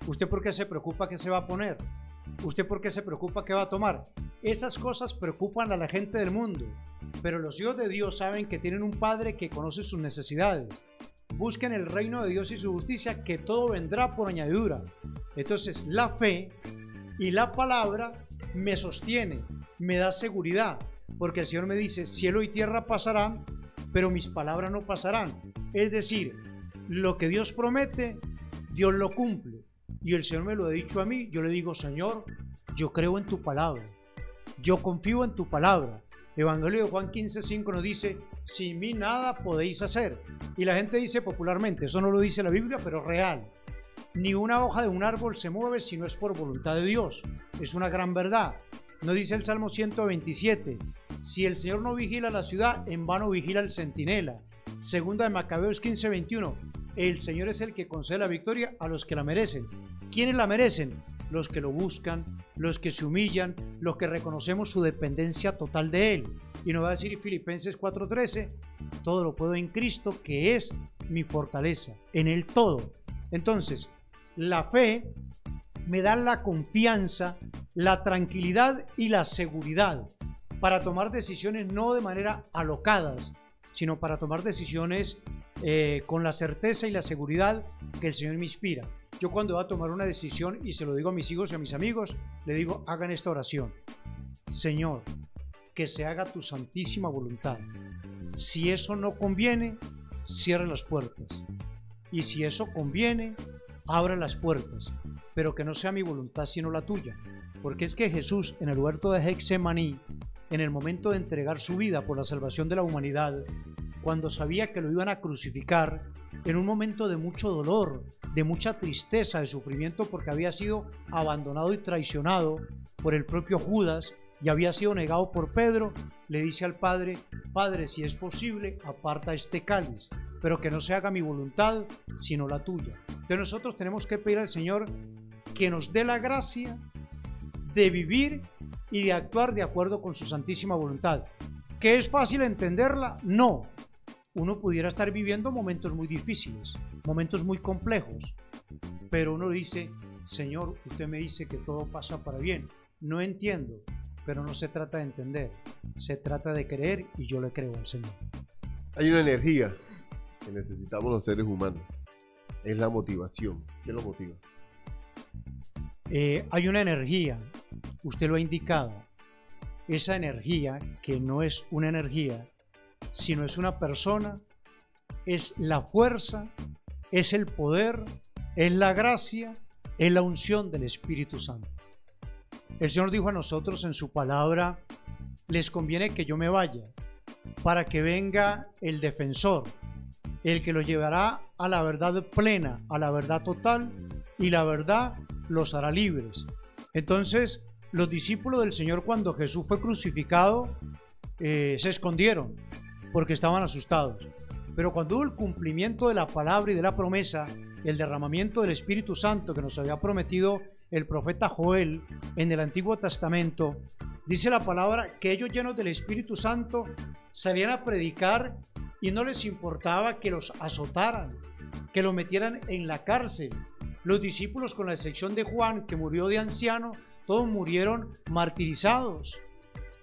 ¿Usted por qué se preocupa qué se va a poner? ¿Usted por qué se preocupa qué va a tomar? Esas cosas preocupan a la gente del mundo, pero los hijos de Dios saben que tienen un Padre que conoce sus necesidades. Busquen el reino de Dios y su justicia, que todo vendrá por añadidura. Entonces, la fe y la palabra me sostiene, me da seguridad, porque el Señor me dice: cielo y tierra pasarán, pero mis palabras no pasarán. Es decir, lo que Dios promete, Dios lo cumple. Y el Señor me lo ha dicho a mí. Yo le digo: Señor, yo creo en tu palabra, yo confío en tu palabra. Evangelio de Juan 15:5 nos dice: sin mí nada podéis hacer. Y la gente dice popularmente, eso no lo dice la Biblia, pero real: ni una hoja de un árbol se mueve si no es por voluntad de Dios. Es una gran verdad. Nos dice el Salmo 127: si el Señor no vigila la ciudad, en vano vigila el centinela. Segunda de Macabeos 15:21: el Señor es el que concede la victoria a los que la merecen. ¿Quiénes la merecen? Los que lo buscan, los que se humillan, los que reconocemos su dependencia total de Él. Y nos va a decir Filipenses 4:13: todo lo puedo en Cristo, que es mi fortaleza. En Él todo. Entonces, la fe me da la confianza, la tranquilidad y la seguridad para tomar decisiones no de manera alocadas, sino para tomar decisiones con la certeza y la seguridad que el Señor me inspira. Yo cuando voy a tomar una decisión, y se lo digo a mis hijos y a mis amigos, le digo: hagan esta oración: Señor, que se haga tu santísima voluntad. Si eso no conviene, cierre las puertas. Y si eso conviene, abra las puertas. Pero que no sea mi voluntad sino la tuya. Porque es que Jesús en el huerto de Getsemaní, en el momento de entregar su vida por la salvación de la humanidad, cuando sabía que lo iban a crucificar, en un momento de mucho dolor, de mucha tristeza, de sufrimiento, porque había sido abandonado y traicionado por el propio Judas y había sido negado por Pedro, le dice al Padre: Padre, si es posible, aparta este cáliz, pero que no se haga mi voluntad, sino la tuya. Entonces nosotros tenemos que pedir al Señor que nos dé la gracia de vivir y de actuar de acuerdo con su santísima voluntad. ¿Que es fácil entenderla? No. Uno pudiera estar viviendo momentos muy difíciles, momentos muy complejos, pero uno dice: Señor, usted me dice que todo pasa para bien. No entiendo, pero no se trata de entender, se trata de creer, y yo le creo al Señor. Hay una energía que necesitamos los seres humanos, es la motivación. ¿Qué lo motiva? Hay una energía, usted lo ha indicado, esa energía que no es una energía, sino es una persona, es la fuerza, es el poder, es la gracia, es la unción del Espíritu Santo. El Señor dijo a nosotros en su palabra: les conviene que yo me vaya, para que venga el defensor, el que los llevará a la verdad plena, a la verdad total, y la verdad los hará libres. Entonces, los discípulos del Señor, cuando Jesús fue crucificado, se escondieron porque estaban asustados. Pero cuando hubo el cumplimiento de la palabra y de la promesa, el derramamiento del Espíritu Santo que nos había prometido el profeta Joel en el Antiguo Testamento, dice la palabra que ellos, llenos del Espíritu Santo, salían a predicar y no les importaba que los azotaran, que los metieran en la cárcel. Los discípulos, con la excepción de Juan, que murió de anciano, todos murieron martirizados,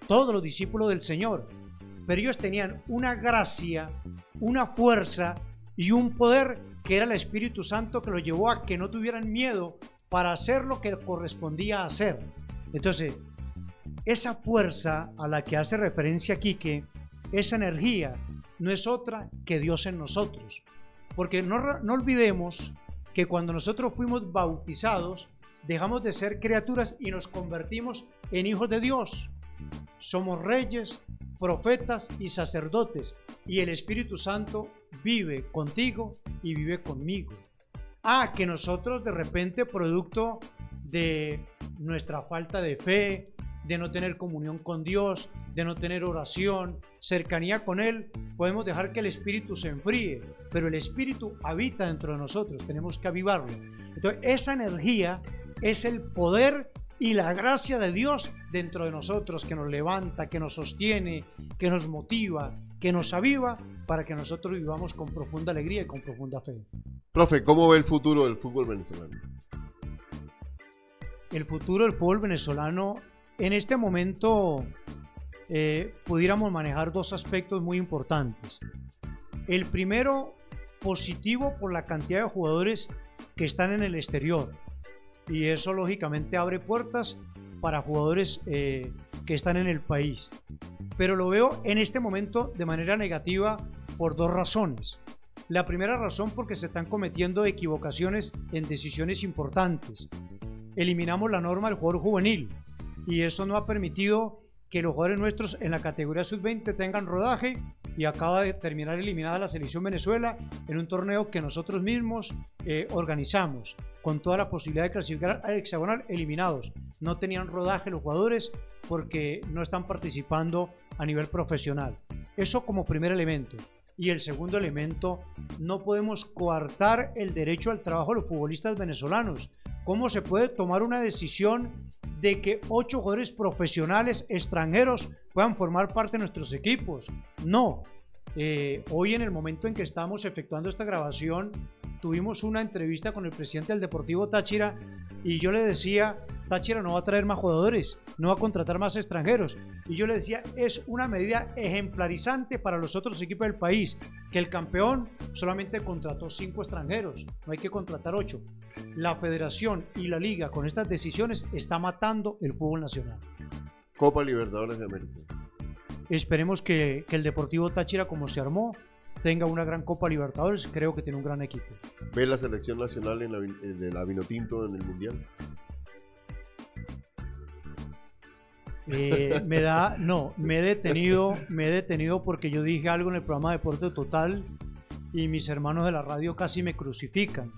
todos los discípulos del Señor. Pero ellos tenían una gracia, una fuerza y un poder que era el Espíritu Santo, que los llevó a que no tuvieran miedo para hacer lo que correspondía hacer. Entonces, esa fuerza a la que hace referencia Quique, esa energía, no es otra que Dios en nosotros. Porque no olvidemos que cuando nosotros fuimos bautizados, dejamos de ser criaturas y nos convertimos en hijos de Dios. Somos reyes, profetas y sacerdotes, y el Espíritu Santo vive contigo y vive conmigo. Que nosotros de repente, producto de nuestra falta de fe, de no tener comunión con Dios, de no tener oración, cercanía con Él, podemos dejar que el Espíritu se enfríe, pero el Espíritu habita dentro de nosotros, tenemos que avivarlo. Entonces, esa energía es el poder y la gracia de Dios dentro de nosotros, que nos levanta, que nos sostiene, que nos motiva, que nos aviva, para que nosotros vivamos con profunda alegría y con profunda fe. Profe, ¿cómo ve el futuro del fútbol venezolano? El futuro del fútbol venezolano, en este momento, pudiéramos manejar dos aspectos muy importantes. El primero, positivo por la cantidad de jugadores que están en el exterior, y eso lógicamente abre puertas para jugadores que están en el país. Pero lo veo en este momento de manera negativa por dos razones. La primera razón, porque se están cometiendo equivocaciones en decisiones importantes. Eliminamos la norma del jugador juvenil y eso no ha permitido que los jugadores nuestros en la categoría sub-20 tengan rodaje, y acaba de terminar eliminada la selección Venezuela en un torneo que nosotros mismos organizamos, con toda la posibilidad de clasificar al hexagonal. Eliminados, no tenían rodaje los jugadores porque no están participando a nivel profesional. Eso como primer elemento. Y el segundo elemento, no podemos coartar el derecho al trabajo de los futbolistas venezolanos. ¿Cómo se puede tomar una decisión de que 8 jugadores profesionales extranjeros puedan formar parte de nuestros equipos? No. Hoy, en el momento en que estamos efectuando esta grabación, tuvimos una entrevista con el presidente del Deportivo Táchira y yo le decía: Táchira no va a traer más jugadores, no va a contratar más extranjeros. Y yo le decía: es una medida ejemplarizante para los otros equipos del país, que el campeón solamente contrató 5 extranjeros, no hay que contratar 8. La federación y la liga, con estas decisiones, está matando el fútbol nacional. Copa Libertadores de América. Esperemos que el Deportivo Táchira, como se armó, tenga una gran Copa Libertadores. Creo que tiene un gran equipo. ¿Ve la selección nacional de la Vinotinto en el Mundial? Me he detenido porque yo dije algo en el programa Deporte Total y mis hermanos de la radio casi me crucifican.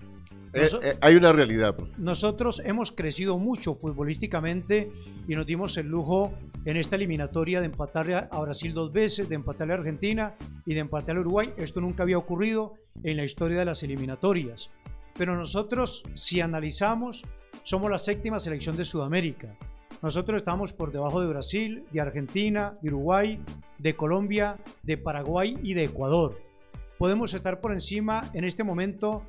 Hay una realidad. Pues. Nosotros hemos crecido mucho futbolísticamente y nos dimos el lujo en esta eliminatoria de empatarle a Brasil 2 veces, de empatarle a Argentina y de empatarle a Uruguay. Esto nunca había ocurrido en la historia de las eliminatorias. Pero nosotros, si analizamos, somos la 7ª selección de Sudamérica. Nosotros estamos por debajo de Brasil, de Argentina, de Uruguay, de Colombia, de Paraguay y de Ecuador. Podemos estar por encima en este momento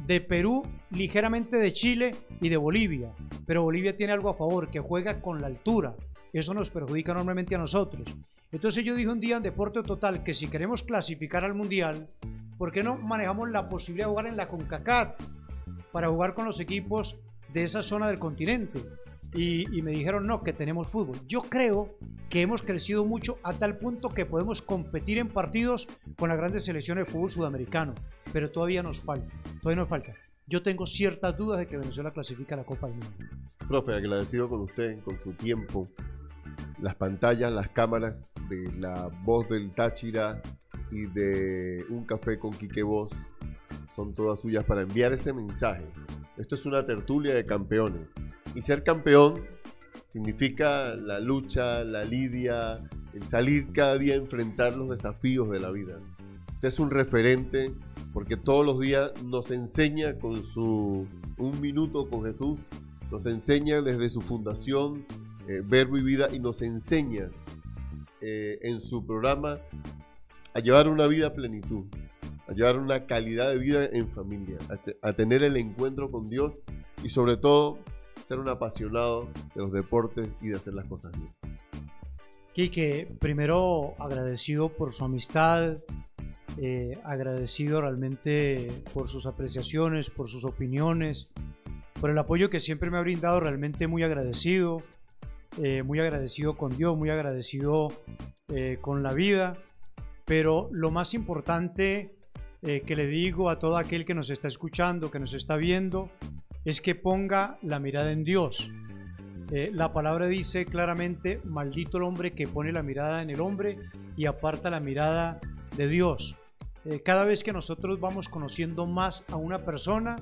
de Perú, ligeramente de Chile y de Bolivia. Pero Bolivia tiene algo a favor, que juega con la altura. Eso nos perjudica normalmente a nosotros. Entonces yo dije un día en Deporte Total que si queremos clasificar al Mundial, ¿por qué no manejamos la posibilidad de jugar en la CONCACAF para jugar con los equipos de esa zona del continente? Y me dijeron no, que tenemos fútbol. Yo creo que hemos crecido mucho a tal punto que podemos competir en partidos con las grandes selecciones de fútbol sudamericano, pero todavía nos falta. Yo tengo ciertas dudas de que Venezuela clasifique a la Copa del Mundo. Profe, agradecido con usted, con su tiempo, las pantallas, las cámaras de La Voz del Táchira y de Un Café con Quique Voz son todas suyas para enviar ese mensaje. Esto es una tertulia de campeones. Y ser campeón significa la lucha, la lidia, el salir cada día a enfrentar los desafíos de la vida. Usted es un referente porque todos los días nos enseña con su Un Minuto con Jesús, nos enseña desde su fundación Verbo y Vida y nos enseña en su programa a llevar una vida a plenitud, a llevar una calidad de vida en familia, a tener el encuentro con Dios y sobre todo ser un apasionado de los deportes y de hacer las cosas bien. Quique, primero agradecido por su amistad, agradecido realmente por sus apreciaciones, por sus opiniones, por el apoyo que siempre me ha brindado, realmente muy agradecido con Dios, muy agradecido con la vida, pero lo más importante que le digo a todo aquel que nos está escuchando, que nos está viendo, es que ponga la mirada en Dios. La palabra dice claramente, maldito el hombre que pone la mirada en el hombre y aparta la mirada de Dios. Cada vez que nosotros vamos conociendo más a una persona,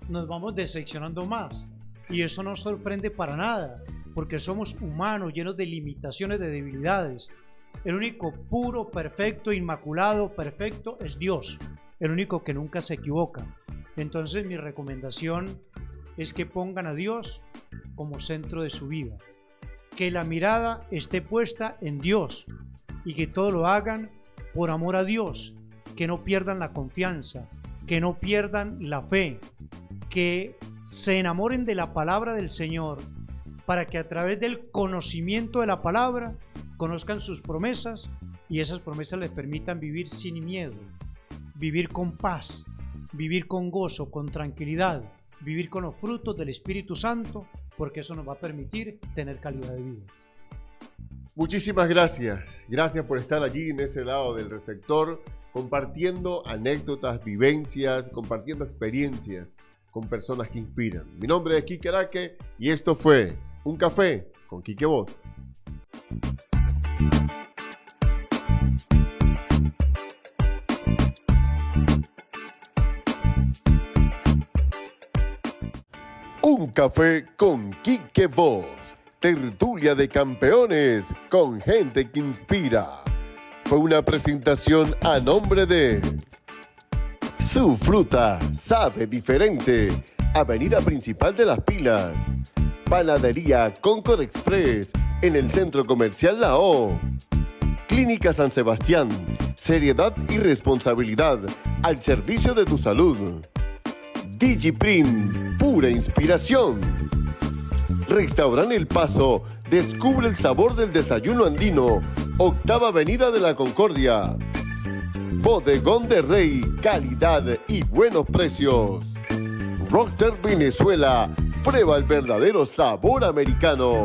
nos vamos decepcionando más. Y eso no nos sorprende para nada, porque somos humanos, llenos de limitaciones, de debilidades. El único puro, perfecto, inmaculado, perfecto es Dios. El único que nunca se equivoca. Entonces mi recomendación es que pongan a Dios como centro de su vida, que la mirada esté puesta en Dios y que todo lo hagan por amor a Dios, que no pierdan la confianza, que no pierdan la fe, que se enamoren de la palabra del Señor para que a través del conocimiento de la palabra conozcan sus promesas y esas promesas les permitan vivir sin miedo, vivir con paz, vivir con gozo, con tranquilidad, vivir con los frutos del Espíritu Santo, porque eso nos va a permitir tener calidad de vida. Muchísimas gracias. Gracias por estar allí en ese lado del receptor, compartiendo anécdotas, vivencias, compartiendo experiencias con personas que inspiran. Mi nombre es Quique Araque y esto fue Un Café con Quique Voz. Un Café con Quique Voz. Tertulia de campeones con gente que inspira. Fue una presentación a nombre de Su Fruta sabe diferente. Avenida Principal de Las Pilas. Panadería Concord Express en el Centro Comercial La O. Clínica San Sebastián. Seriedad y responsabilidad al servicio de tu salud. DigiPrint, pura inspiración. Restaurante El Paso, descubre el sabor del desayuno andino. Octava Avenida de la Concordia. Bodegón de Rey, calidad y buenos precios. Rockstar Venezuela, prueba el verdadero sabor americano.